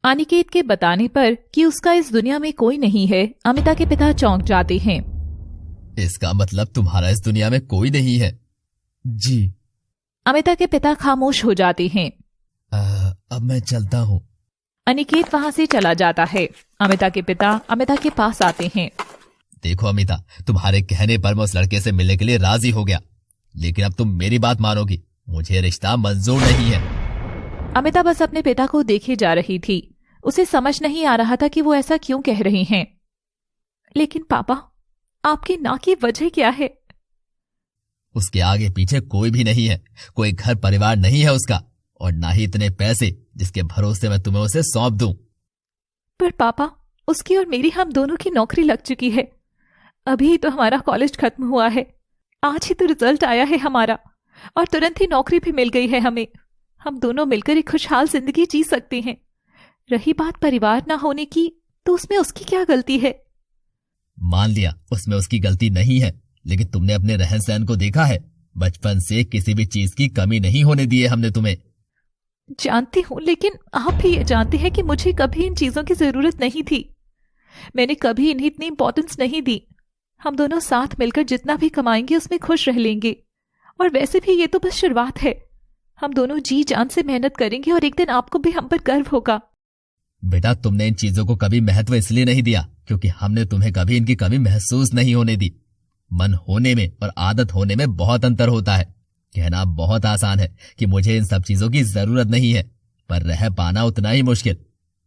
अनिकेत के बताने पर कि उसका इस दुनिया में कोई नहीं है, अमिता के पिता चौंक जाते हैं। इसका मतलब तुम्हारा इस दुनिया में कोई नहीं है? जी। अमिता के पिता खामोश हो जाते हैं। अब मैं चलता हूँ। अनिकेत वहां से चला जाता है। अमिता के पिता अमिता के पास आते हैं। देखो अमिता, तुम्हारे कहने पर मैं उस लड़के से मिलने के लिए राजी हो गया, लेकिन अब तुम मेरी बात मानोगी, मुझे रिश्ता मंजूर नहीं है। अमिता बस अपने पिता को देखे जा रही थी। उसे समझ नहीं आ रहा था कि वो ऐसा क्यों कह रहे हैं। लेकिन पापा, आपकी ना की वजह क्या है? उसके आगे पीछे कोई भी नहीं है, कोई घर परिवार नहीं है उसका, और ना ही इतने पैसे जिसके भरोसे मैं तुम्हें उसे सौंप दूं। पर पापा, उसकी और मेरी हम दोनों की नौकरी लग चुकी है। अभी तो हमारा कॉलेज खत्म हुआ है, आज ही तो रिजल्ट आया है हमारा, और तुरंत ही नौकरी भी मिल गई है हमें। हम दोनों मिलकर एक खुशहाल जिंदगी जी सकते हैं। रही बात परिवार ना होने की, तो उसमें उसकी क्या गलती है? मान लिया उसमें उसकी गलती नहीं है, लेकिन तुमने अपने रहन सहन को देखा है। बचपन से किसी भी चीज की कमी नहीं होने दी है हमने तुम्हें। जानती हूँ, लेकिन आप भी ये जानते हैं कि मुझे कभी इन चीजों की जरूरत नहीं थी। मैंने कभी इन्हें इतनी इंपॉर्टेंस नहीं दी। हम दोनों साथ मिलकर जितना भी कमाएंगे उसमें खुश रह लेंगे। और वैसे भी ये तो बस शुरुआत है। हम दोनों जी जान से मेहनत करेंगे और एक दिन आपको भी हम पर गर्व होगा। बेटा, तुमने इन चीजों को कभी महत्व इसलिए नहीं दिया क्योंकि हमने तुम्हें कभी इनकी कमी महसूस नहीं होने दी। मन होने में और आदत होने में बहुत अंतर होता है। कहना बहुत आसान है कि मुझे इन सब चीजों की जरूरत नहीं है, पर रह पाना उतना ही मुश्किल।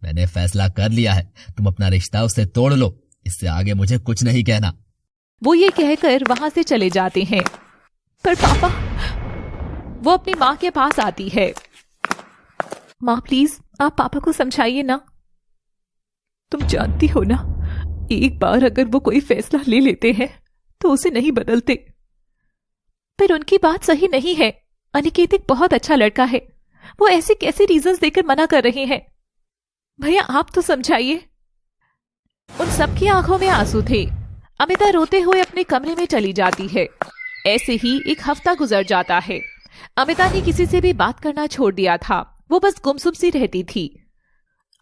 मैंने फैसला कर लिया है, तुम अपना रिश्ता उससे तोड़ लो, इससे आगे मुझे कुछ नहीं कहना। वो ये कहकर वहां से चले जाते हैं। पर पापा, वो अपनी माँ के पास आती है। माँ प्लीज, आप पापा को समझाइए ना। तुम जानती हो ना, एक बार अगर वो कोई फैसला ले लेते हैं तो उसे नहीं बदलते। पर उनकी बात सही नहीं है। अनिकेत एक बहुत अच्छा लड़का है। वो ऐसे कैसे रीजंस देकर मना कर रहे हैं? भैया आप तो समझाइए। उन सबकी आंखों में आंसू थे। अमिता रोते हुए अपने कमरे में चली जाती है। ऐसे ही एक हफ्ता गुजर जाता है। अमिता ने किसी से भी बात करना छोड़ दिया था। वो बस गुमसुम सी रहती थी।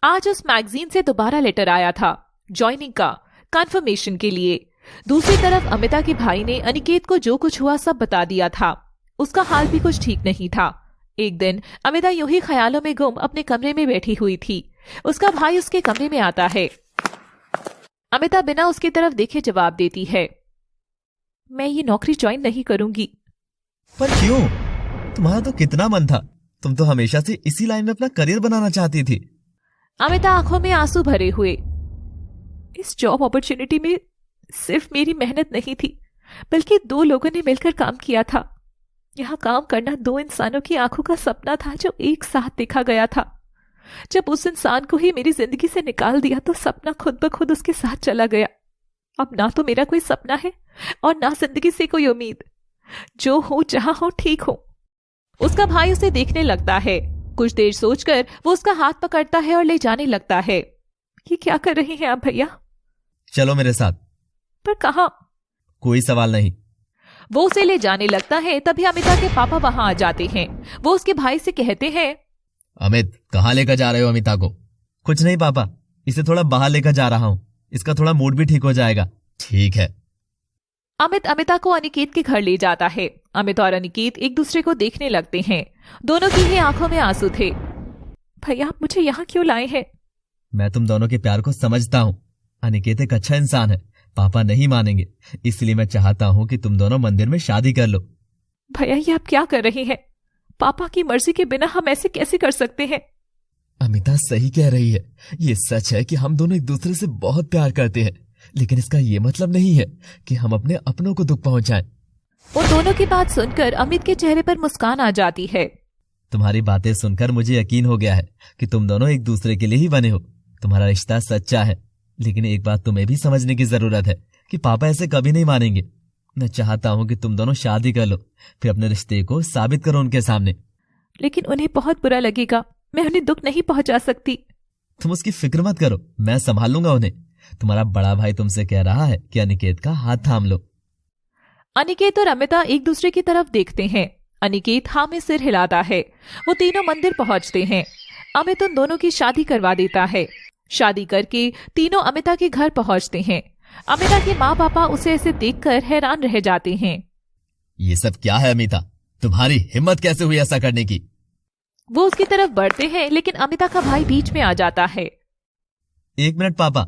आज उस मैगजीन से दोबारा लेटर आया था, ज्वाइनिंग का, कंफर्मेशन के लिए। दूसरी तरफ अमिता के भाई ने अनिकेत को जो कुछ हुआ सब बता दिया था। उसका हाल भी कुछ ठीक नहीं था। एक दिन अमिता यूं ही ख्यालों में गुम अपने कमरे में बैठी हुई थी। उसका भाई उसके कमरे में आता है। अमिता बिना उसकी तरफ देखे जवाब देती है, मैं ये नौकरी ज्वाइन नहीं करूंगी। पर क्यों? तुम्हारा तो कितना मन था, तुम तो हमेशा से इसी लाइन में अपना करियर बनाना चाहती थी। अमिता आंखों में आंसू भरे हुए, इस जॉब अपॉर्चुनिटी में सिर्फ मेरी मेहनत नहीं थी, बल्कि 2 लोगों ने मिलकर काम किया था। यहाँ काम करना 2 इंसानों की आंखों का सपना था जो एक साथ देखा गया था। जब उस इंसान को ही मेरी जिंदगी से निकाल दिया तो सपना खुद ब खुद उसके साथ चला गया। अब ना तो मेरा कोई सपना है और ना जिंदगी से कोई उम्मीद। जो हो जहां हो ठीक हो। उसका भाई उसे देखने लगता है। कुछ देर सोचकर वो उसका हाथ पकड़ता है और ले जाने लगता है। ये क्या कर रहे हैं आप भैया? चलो मेरे साथ। पर कहाँ? कोई सवाल नहीं। वो उसे ले जाने लगता है। तभी अमिता के पापा वहां आ जाते हैं। वो उसके भाई से कहते हैं, अमित, कहाँ लेकर जा रहे हो अमिता को? कुछ नहीं पापा, इसे थोड़ा बाहर लेकर जा रहा हूँ, इसका थोड़ा मूड भी ठीक हो जाएगा। ठीक है। अमित अमिता को अनिकेत के घर ले जाता है। अमित और अनिकेत एक दूसरे को देखने लगते हैं। दोनों की ही आंखों में आंसू थे। भैया आप मुझे यहाँ क्यों लाए हैं? मैं तुम दोनों के प्यार को समझता हूँ। अनिकेत एक अच्छा इंसान है, पापा नहीं मानेंगे, इसलिए मैं चाहता हूँ कि तुम दोनों मंदिर में शादी कर लो। भैया ये आप क्या कर रहे हैं? पापा की मर्जी के बिना हम ऐसे कैसे कर सकते हैं? अमिता सही कह रही है। ये सच है कि हम दोनों एक दूसरे से बहुत प्यार करते हैं, लेकिन इसका ये मतलब नहीं है कि हम अपने अपनों को दुख पहुंचाएं। उन दोनों की बात सुनकर अमित के चेहरे पर मुस्कान आ जाती है। तुम्हारी बातें सुनकर मुझे यकीन हो गया है कि तुम दोनों एक दूसरे के लिए ही बने हो। तुम्हारा रिश्ता सच्चा है, लेकिन एक बात तुम्हें भी समझने की जरूरत है कि पापा ऐसे कभी नहीं मानेंगे। मैं चाहता हूँ कि तुम दोनों शादी कर लो, फिर अपने रिश्ते को साबित करो उनके सामने। लेकिन उन्हें बहुत बुरा लगेगा, मैं उन्हें दुख नहीं पहुंचा सकती। तुम उसकी फिक्र मत करो, मैं संभाल लूंगा उन्हें। तुम्हारा बड़ा भाई तुमसे कह रहा है कि अनिकेत का हाथ थाम लो। अनिकेत और अमिता एक दूसरे की तरफ देखते हैं। अनिकेत हाँ में सिर हिलाता है। वो तीनों मंदिर पहुंचते हैं। अमित उन दोनों की शादी करवा देता है। शादी करके तीनों अमिता के घर पहुंचते हैं। अमिता के माँ पापा उसे ऐसे देखकर हैरान रह जाते हैं। ये सब क्या है अमिता? तुम्हारी हिम्मत कैसे हुई ऐसा करने की? वो उसकी तरफ बढ़ते हैं, लेकिन अमिता का भाई बीच में आ जाता है। 1 मिनट पापा,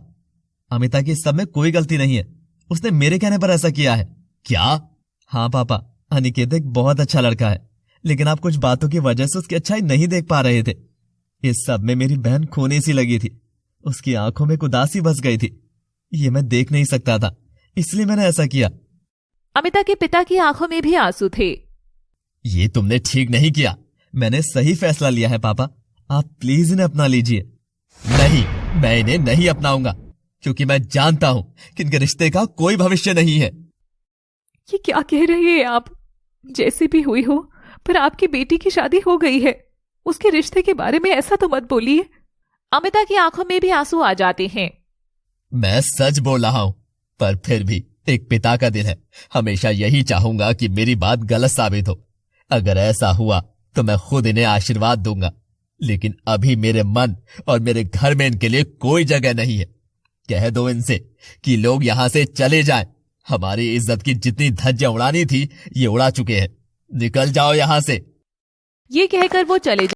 अमिता की इस सब में कोई गलती नहीं है। उसने मेरे कहने पर ऐसा किया है। क्या? हाँ पापा, अनिकेत एक बहुत अच्छा लड़का है, लेकिन आप कुछ बातों की वजह से उसकी अच्छाई नहीं देख पा रहे थे। इस सब में मेरी बहन खोने सी लगी थी। उसकी आंखों में एक उदासी बस गई थी। ये मैं देख नहीं सकता था, इसलिए मैंने ऐसा किया। अमिता के पिता की आंखों में भी आंसू थे। ये तुमने ठीक नहीं किया। मैंने सही फैसला लिया है पापा, आप प्लीज इन्हें अपना लीजिए। नहीं, मैं इन्हें नहीं अपनाऊंगा, क्योंकि मैं जानता हूं कि इनके रिश्ते का कोई भविष्य नहीं है। ये क्या कह रहे हैं आप? जैसे भी हुई हो, पर आपकी बेटी की शादी हो गई है। उसके रिश्ते के बारे में ऐसा तो मत बोलिए। अमिता की आंखों में भी आंसू आ जाते हैं। मैं सच बोल रहा हूं, पर फिर भी एक पिता का दिल है। हमेशा यही चाहूंगा कि मेरी बात गलत साबित हो। अगर ऐसा हुआ तो मैं खुद इन्हें आशीर्वाद दूंगा, लेकिन अभी मेरे मन और मेरे घर में इनके लिए कोई जगह नहीं है। कह दो इनसे कि लोग यहां से चले जाएं। हमारी इज्जत की जितनी धज्जियां उड़ानी थी, ये उड़ा चुके हैं। निकल जाओ यहां से। ये कहकर वो चले